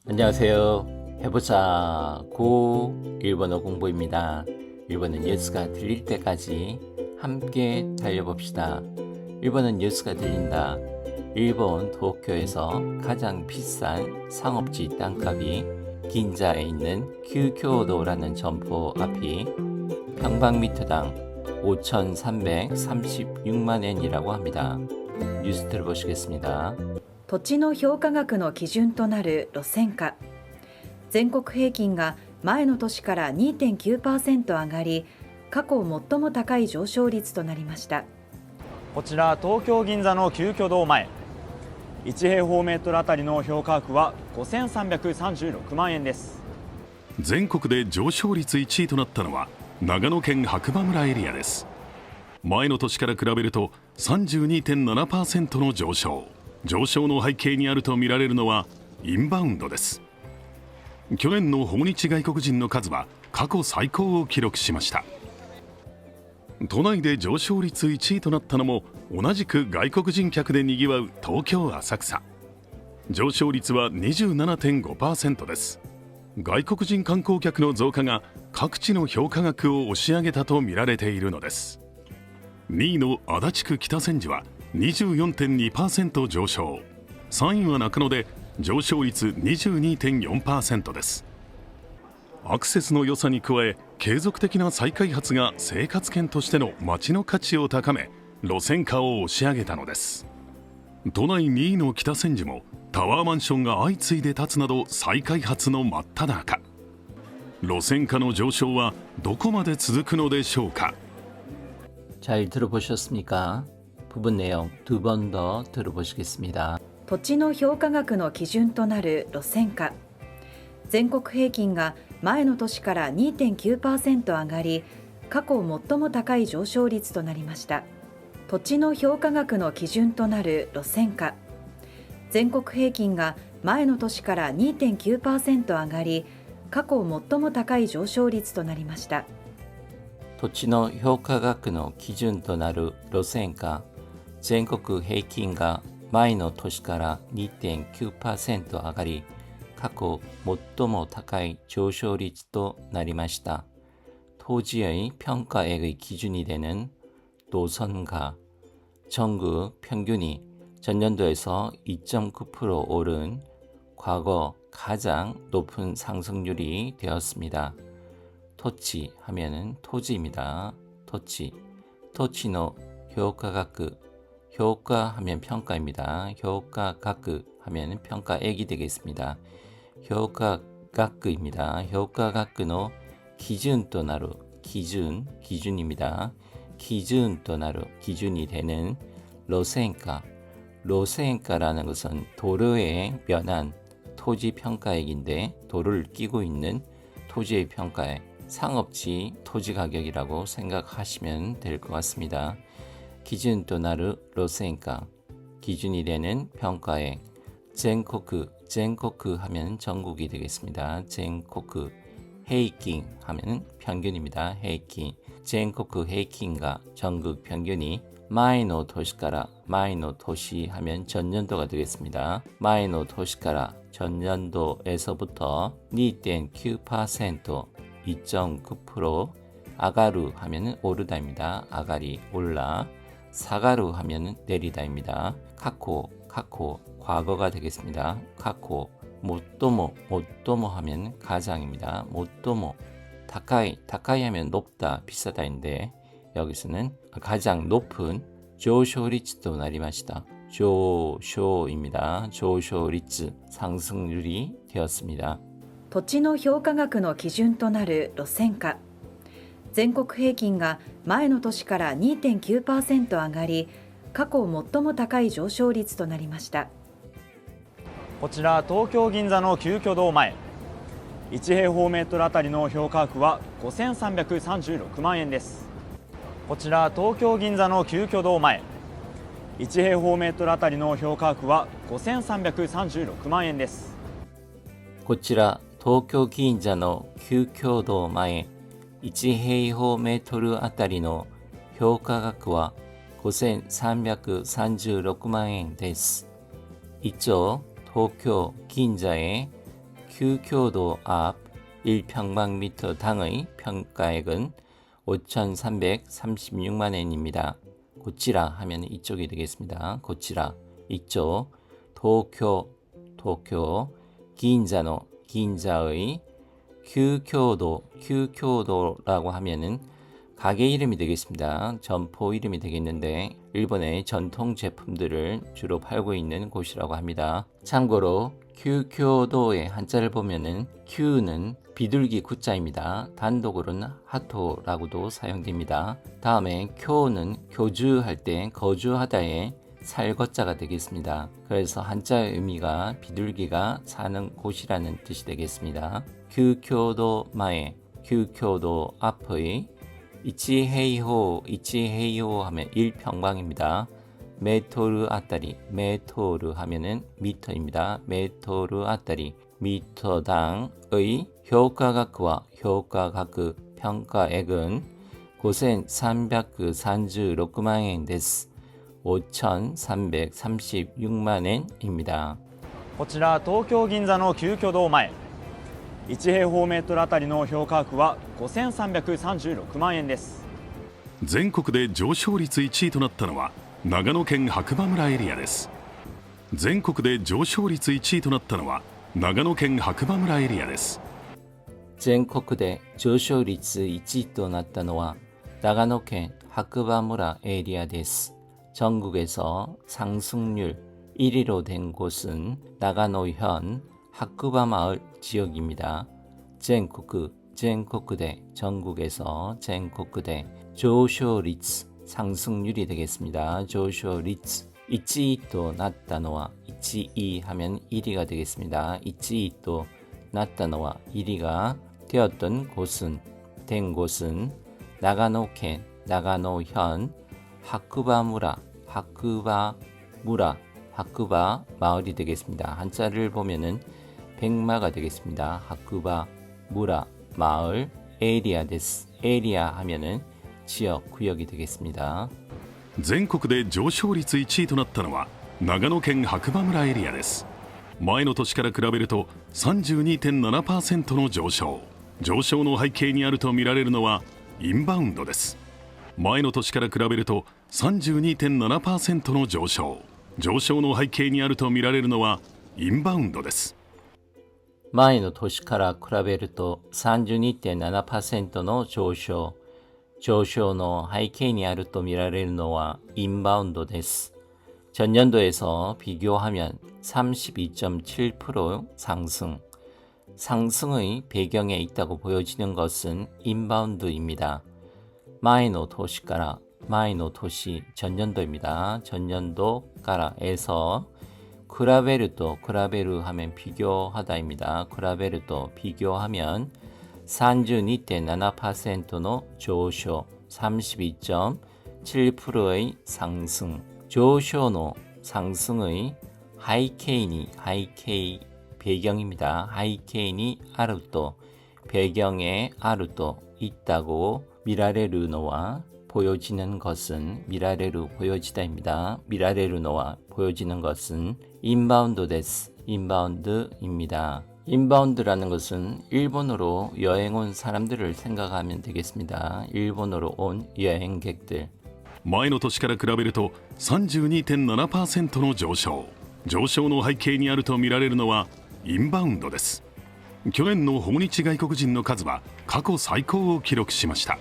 안녕하세요. 해보자 고 일본어 공부입니다. 일본어 뉴스가 들릴 때까지 함께 달려봅시다. 일본어 뉴스가 들린다. 일본 도쿄에서 가장 비싼 상업지 땅값이 긴자에 있는 규교도라는 점포 앞이 평방미터당 5,336만 엔이라고 합니다. 뉴스 들어보시겠습니다.土地の評価額の基準となる路線価。全国平均が前の年から 2.9% 上がり、過去最も高い上昇率となりました。こちら東京銀座の旧居堂前、1平方メートルあたりの評価額は5336万円です。全国で上昇率1位となったのは長野県白馬村エリアです。前の年から比べると 32.7% の上昇の背景にあるとみられるのはインバウンドです。去年の訪日外国人の数は過去最高を記録しました。都内で上昇率1位となったのも同じく外国人客でにぎわう東京・浅草。上昇率は 27.5% です。外国人観光客の増加が各地の評価額を押し上げたとみられているのです。2位の足立区北千住は 24.2% 上昇、3位は中野で上昇率 22.4% です。アクセスの良さに加え、継続的な再開発が生活圏としての街の価値を高め、路線価を押し上げたのです。都内2位の北千住もタワーマンションが相次いで建つなど再開発の真っ只中。路線価の上昇はどこまで続くのでしょうか。잘 들어보셨습니까? 부분 내용 두 번 더 들어보시겠습니다. 土地の評価額の基準となる路線価。全国平均が前の年から 2.9% 上がり、過去最も高い上昇率となりました。土地の評価額の基準となる路線価。全国平均が前の年から 2.9% 上がり、過去最も高い上昇率となりました。土地の評価額の基準となる路線価。全国平均が前の年から 2.9% 上がり、過去最も高い上昇率となりました。토지의 평가액의 기준이 되는 노선가, 전국 평균이 전년도에서 2.9% 오른 과거 가장 높은 상승률이 되었습니다. 토치 하면은 토지입니다. 토치노 효과가크, 효과 하면 평가입니다. 효과가크 하면 평가액이 되겠습니다. 효과가크입니다. 효과가크의 기준となる 기준입니다. 기준となる 기준이 되는路線가라는 것은 도로에 면한 토지 평가액인데 도로를 끼고 있는 토지의 평가액, 상업지 토지 가격이라고 생각하시면 될 것 같습니다. 기준となる 路線が 기준이 되는 평가액. 전국 하면 전국이 되겠습니다. 전국 헤이킹 하면 평균입니다. 헤이킹. 전국 헤이킹과 전국 평균이 마이노 도시가라, 마이노 도시 하면 전년도가 되겠습니다. 마이노 도시가라 전년도에서부터 2.9% 2.9% 아가루 하면 오르다입니다. 아가리 올라. 사가루 하면 내리다입니다. 카코 과거가 되겠습니다. 카코 모토모 하면 가장입니다. 모토모 다카이 하면 높다 비싸다인데 여기서는 가장 높은 조쇼리츠도 나리마시다. 조쇼입니다. 조쇼리츠 상승률이 되었습니다. 土地の評価額の基準となる路線価。全国平均が前の年から 2.9% 上がり、過去最も高い上昇率となりました。こちら東京銀座の旧居堂前、1平方メートルあたりの評価額は5336万円です。こちら東京銀座の旧居堂前、1平方メートルあたりの評価額は5336万円です。こちら東京銀座の旧居堂前、1平方メートルあたりの評価額は5336万円です。이쪽 도쿄 긴자의 규교도 앞 1평방미터 당의 평가액은 5,336만엔입니다. 고치라 하면 이쪽이 되겠습니다. 고치라 이쪽 도쿄 긴자의 규교도라고 하면은 가게 이름이 되겠습니다. 점포 이름이 되겠는데 일본의 전통 제품들을 주로 팔고 있는 곳이라고 합니다. 참고로 규교도의 한자를 보면은 규는 비둘기 구자입니다. 단독으로는 하토라고도 사용됩니다. 다음에 교는 교주할 때 거주하다의 살거자가 되겠습니다. 그래서 한자의 의미가 비둘기가 사는 곳이라는 뜻이 되겠습니다. 규교도마에 규교도 앞의 이치헤이호 하면 1평방입니다. 메토르 아따리 메토르 하면은 미터입니다. 메토르 아따리 미터당의 효과額와 효과額평가액은 5,336만 엔です. 5,336만 엔입니다. こちら東京銀座の旧居堂前、1平方メートルあたりの評価額は5336万円です。全国で上昇率1位となったのは長野県白馬村エリアです。全国で上昇率1位となったのは長野県白馬村エリアです。全国で上昇率1位となったのは長野県白馬村エリアです。 전국에서 상승률 1위로 된 곳은 나가노현 하쿠바 마을 지역입니다. 전국대 전국에서 전국대 조쇼리츠 상승률이 되겠습니다. 조쇼리츠 1위도 났다노와 1위 하면 1위가 되겠습니다. 1위도 났다노와 1위가 되었던 곳은 된 곳은 나가노県나가노현 하쿠바무라 하쿠바 마을이 되겠습니다. 한자를 보면은 백마가 되겠습니다. 하쿠바 무라 마을 에리아 데스. 에리아 하면은 지역 구역이 되겠습니다. 全国で上昇率1位となったのは長野県白馬村エリアです。前の年から比べると 32.7% の上昇の背景にあるとみられるのはインバウンドです。前の年から比べると 32.7% の上昇の背景にあるとみられるのはインバウンドです。前の年から比べると 32.7% の上昇の背景にあるとみられるのはインバウンドです。 전년도에서 비교하면 32.7% 상승의 배경에 있다고 보여지는 것은 인바운드입니다. 前の年から前の年 전년도입니다. 전년도까라에서 比べると 하면 비교하다입니다. 比べると 비교하면 32.7%の上昇 32.7%의 상승 조쇼의 상승의 하이케이 배경입니다. 하이케이 아르또 배경에 아르또 있다고 미라레르노와 보여지는 것은 미라레르 보여지다입니다. 미라레르노와 보여지는 것은 인바운드 데스 인바운드입니다. 인바운드라는 것은 일본으로 여행 온 사람들을 생각하면 되겠습니다. 일본으로 온 여행객들 前の年から比べると 32.7% の上昇の背景にあるとみられるのはインバウンドです。去年の訪日外国人の数は過去最高を記録しました。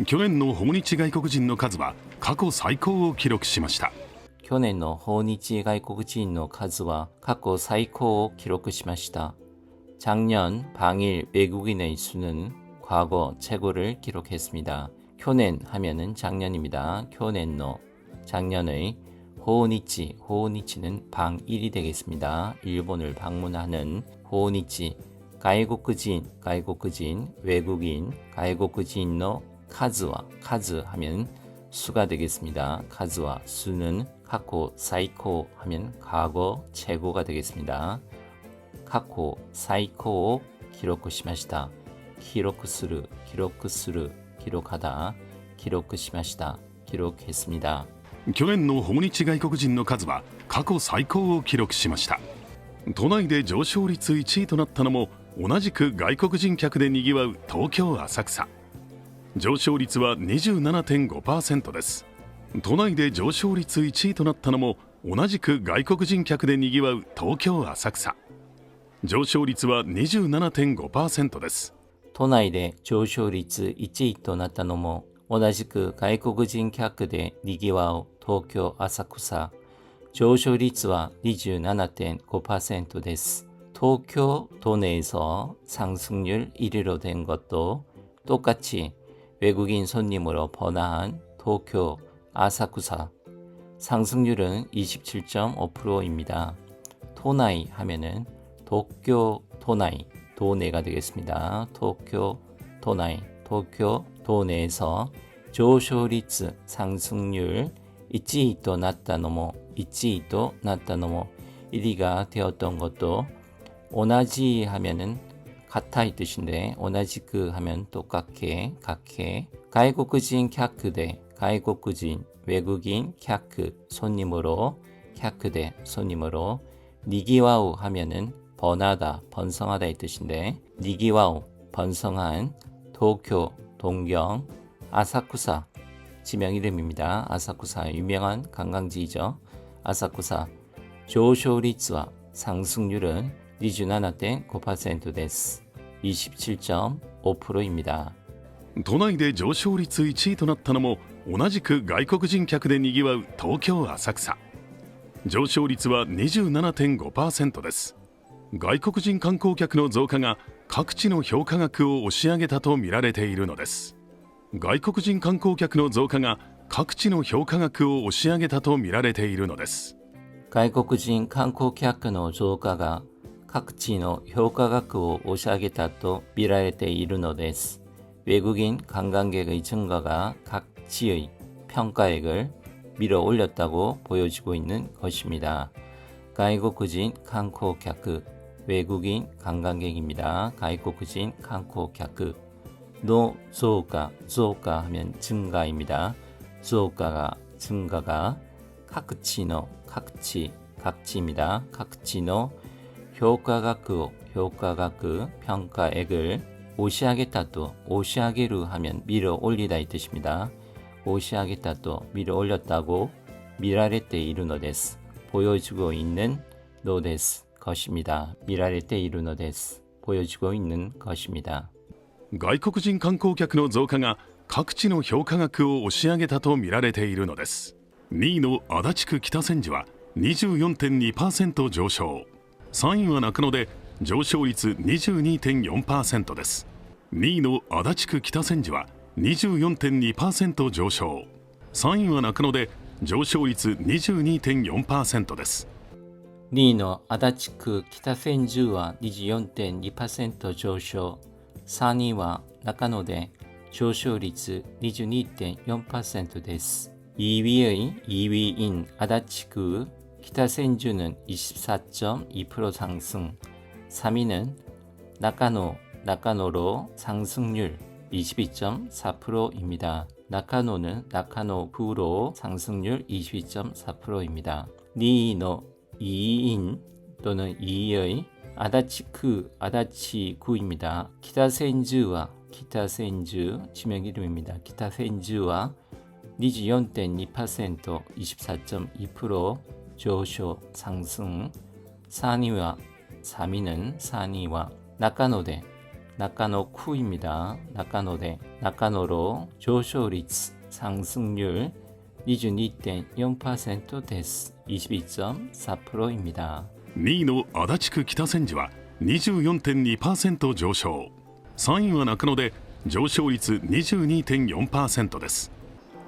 去年の訪日外国人の数は過去最高を記録しました。去年の訪日外国人の数は過去最高を記録しました。 작년 방일 외국인의 수는 과거 최고를 기록했습니다. 교년 하면은 작년입니다. 교년노 작년의 호니치는 방일이 되겠습니다. 일본을 방문하는 호니치 가이고쿠진 외국인 가이고쿠진의 카즈 하면 수가 되겠습니다. 카즈와 수는 카코 사이코 하면 과거 최고가 되겠습니다. 카코 사이코 기록시마시다 기록스루 기록하다 기록시마시다 기록했습니다. 去年の訪日外国人の数は過去最高を記録しました。都内で上昇率1位となったのも同じく外国人客でにぎわう東京・浅草。上昇率は 27.5% です。都内で上昇率1位となったのも同じく外国人客でにぎわう東京・浅草。上昇率は 27.5% です。都内で上昇率1位となったのも同じく外国人客でにぎわう東京・浅草。上昇率は 27.5%です. 도쿄 도내에서 상승률 1위로 된 것도 똑같이 외국인 손님으로 번화한 도쿄 아사쿠사. 상승률은 27.5%입니다. 도나이 하면은 도쿄 도나이, 도내가 되겠습니다. 도쿄 도나이, 도쿄 도내에서 조쇼리츠 상승률 1위となったのも 1위となったのも 1위가 되었던 것도同じ 하면은 같아 이 뜻인데 同じく 하면 똑같게, 같게. 가이국진 캬크대, 가이국진 외국인 캬크 손님으로, 캬크대 손님으로. 니기와우 하면은 번하다, 번성하다 이 뜻인데 니기와우 번성한 도쿄, 동경, 아사쿠사 지명 이름입니다. 아사쿠사 유명한 관광지이죠. 아사쿠사. 조쇼리츠와 상승률은 27.5%です. 27.5%입니다. 都内で上昇率1位となったのも同じく外国人客でにぎわう東京・浅草。上昇率は 27.5% です。外国人観光客の増加が各地の評価額を押し上げたとみられているのです。外国人観光客の増加が各地の評価額を押し上げたとみられているのです。外国人観光客の増加が各地の評価額を押し上げたと見られているのです. 외국인 관광객의 증가가 각지의 평가액을 밀어 올렸다고 보여지고 있는 것입니다. 가이국진 관광객, 외국인 관광객입니다. 가이국진 관광객. 노増加,増加 하면 증가입니다.増加가 증가가 각지의, 각지입니다. 각지의 효과額, 평가액을 오시하겠다도, 오시하게루 하면 밀어 올리다 이 뜻입니다. 오시하겠다도 밀어 올렸다고 미라레테 이루노 데스. 보여주고 있는 노 데스 것입니다. 미라레테 이루노 데스. 보여주고 있는 것입니다. 外国人観光客の増加が各地の評価額を押し上げたとみられているのです。2位の足立区北千住は 24.2% 上昇。3位は中野で上昇率 22.4% です。2位の足立区北千住は 24.2% 上昇。3位は中野で上昇率 22.4% です。2位の足立区北千住は 24.2% 上昇。3位は中野で上昇率 22.4%です。 2위인 아다치구 기타센주는 24.2% 상승. 3위는 나카노로 상승률 22.4%입니다. 나카노구로 상승률 22.4%입니다. 2위인 또는 2위의 아다치구입니다. 기타센주 지명 이름입니다. 기타센주와 24.2% 24.2%上昇 상승. 3위와 나카노대 나카노쿠입니다. 나카노로 조쇼率 상승률 22.4%です. 22.4%입니다. 2位の足立区北千住は 24.2% 上昇。3位は中野で上昇率 22.4% です。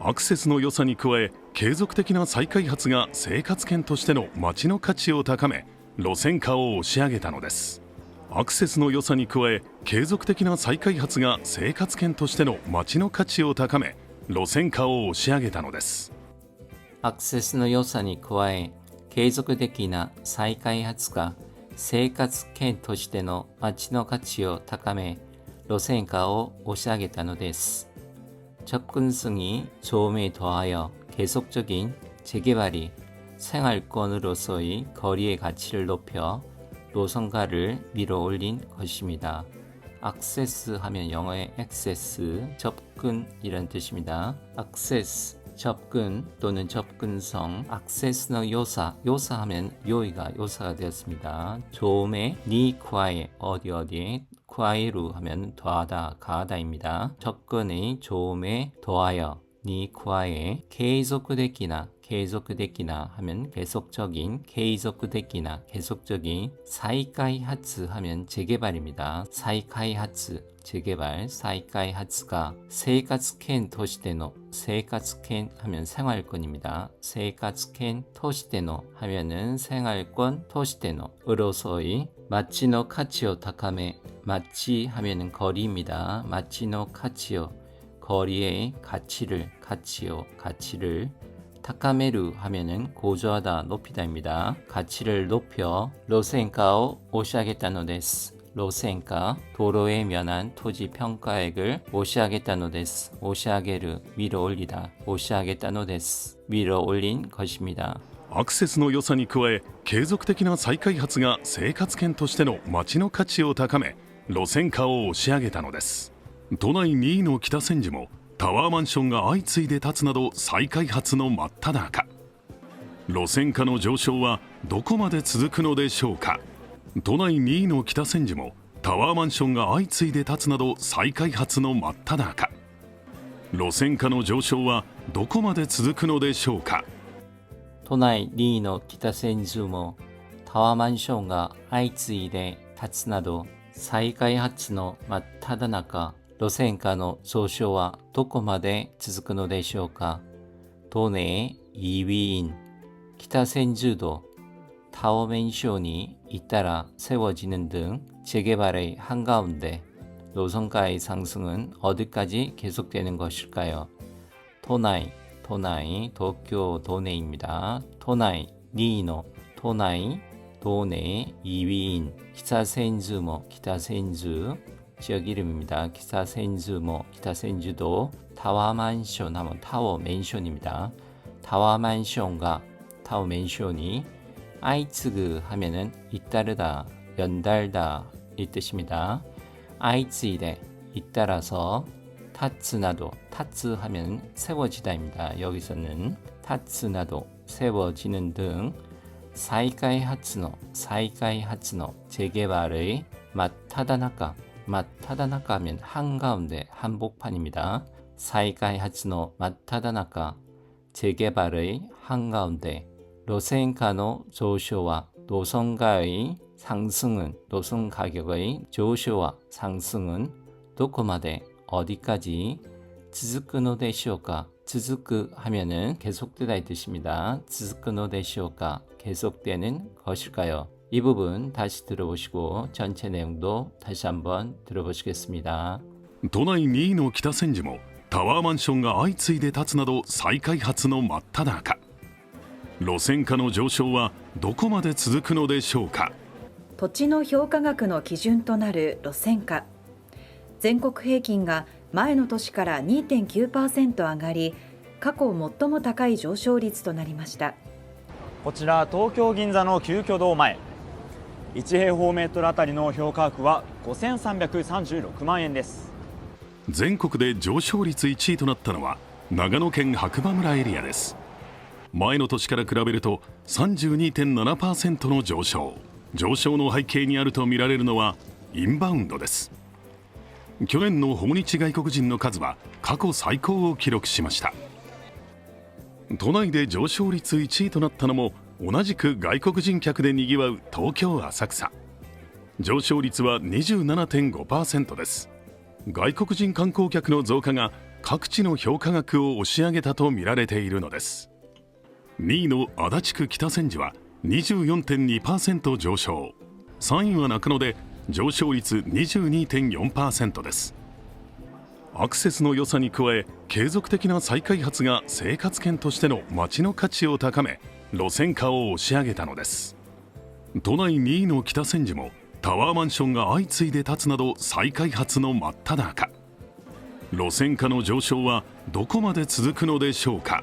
アクセスの良さに加え、継続的な再開発が生活圏としての街の価値を高め、路線価を押し上げたのです。アクセスの良さに加え、継続的な再開発が生活圏としての街の価値を高め、路線価を押し上げたのです。アクセスの良さに加え、継続的な再開発が生活圏としての街の価値を高め、路線価を押し上げたのです。 접근성이 좋음에 더하여 계속적인 재개발이 생활권으로서의 거리의 가치를 높여 노선가를 밀어 올린 것입니다. 액세스 하면 영어의 액세스, 접근이란 뜻입니다. 액세스, 접근 또는 접근성, 액세스의 요사, 요사 하면 요이가 요사가 되었습니다. 조음의 니 쿠아에 어디에 쿠아이루 하면 더하다, 가하다입니다. 접근의 조음에 더하여 니 쿠아에 계속되기나 하면 계속적인, 계속적인, 사이카이하츠 하면 재개발입니다. 사이카이하츠, 재개발, 사이카이하츠가 세이카츠켄 토시데노, 세이카츠켄 하면 생활권입니다. 세이카츠켄 토시데노 하면은 생활권 토시데노으로서의 마치노 카치오 타카메, 마치 하면은 거리입니다. 마치노 카치오, 거리의 가치를, 가치를 타카메루 하면은 고조하다, 높이다입니다. 가치를 높여 로센가오 오시하겠다노 데스. 로센가, 도로에 면한 토지 평가액을 오시하겠다노 데스. 오시하게르, 위로 올리다. 오시하겠다노 데스. 위로 올린 것입니다. アクセスの良さに加え、継続的な再開発が生活圏としての街の価値を高め、路線化を押し上げたのです。都内2位の北千住もタワーマンションが相次いで建つなど再開発の真っ只中。路線価の上昇はどこまで続くのでしょうか。都内2位の北千住もタワーマンションが相次いで建つなど再開発の真っ只中。路線価の上昇はどこまで続くのでしょうか。都内2位の北千住もタワーマンションが相次いで建つなど再開発の真っ只中。路線価の上昇はどこまで続くのでしょうか。都内2위인北千住도 타워 맨션이 잇따라 세워지는 등 재개발의 한가운데 노선가의 상승은 어디까지 계속되는 것일까요? 도나이, 도쿄 도내입니다. 도나이, 니노, 도나이, 도내 2위인 기타센주모, 기타센주 지역 이름입니다. 기타센주모, 기타센주도 타와만션 하면 타워 맨션입니다. 타와만션과 타워 맨션이 아이츠그 하면은 잇따르다, 연달다 이 뜻입니다. 아이츠이데 잇따라서 타츠나도, 타츠 하면 세워지다입니다. 여기서는 타츠나도 세워지는 등 사이카이하츠노 재개발의 마타다나카 하면 한가운데 한복판입니다. 사이카이하츠노 마타다나카 재개발의 한가운데路線価の上昇は 노선가의 상승은 노선 가격의 上昇は 상승은 どこまで 어디까지 続くのでしょうか 続く 하면은 계속되다 이 뜻입니다. 続くのでしょうか 계속되는 것일까요? 이 부분 다시 들어보시고 전체 내용도 다시 한번 들어보시겠습니다. 都内2位の北千住もタワーマンションが相次いで建つなど再開発の真っ只中。路線価の上昇はどこまで続くのでしょうか。土地の評価額の基準となる路線価。全国平均が前の年から 2.9% 上がり、過去最も高い上昇率となりました。こちら東京銀座の旧居堂前、1平方メートルあたりの評価額は5336万円です。全国で上昇率1位となったのは長野県白馬村エリアです。前の年から比べると 32.7% の上昇の背景にあるとみられるのはインバウンドです。去年の訪日外国人の数は過去最高を記録しました。都内で上昇率1位となったのも同じく外国人客でにぎわう東京・浅草。上昇率は 27.5% です。外国人観光客の増加が各地の評価額を押し上げたとみられているのです。2位の足立区北千住は 24.2% 上昇、3位は中野で上昇率 22.4% です。アクセスの良さに加え、継続的な再開発が生活圏としての街の価値を高め、路線価を押し上げたのです。都内2位の北千住もタワーマンションが相次いで建つなど再開発の真っ只中。路線価の上昇はどこまで続くのでしょうか。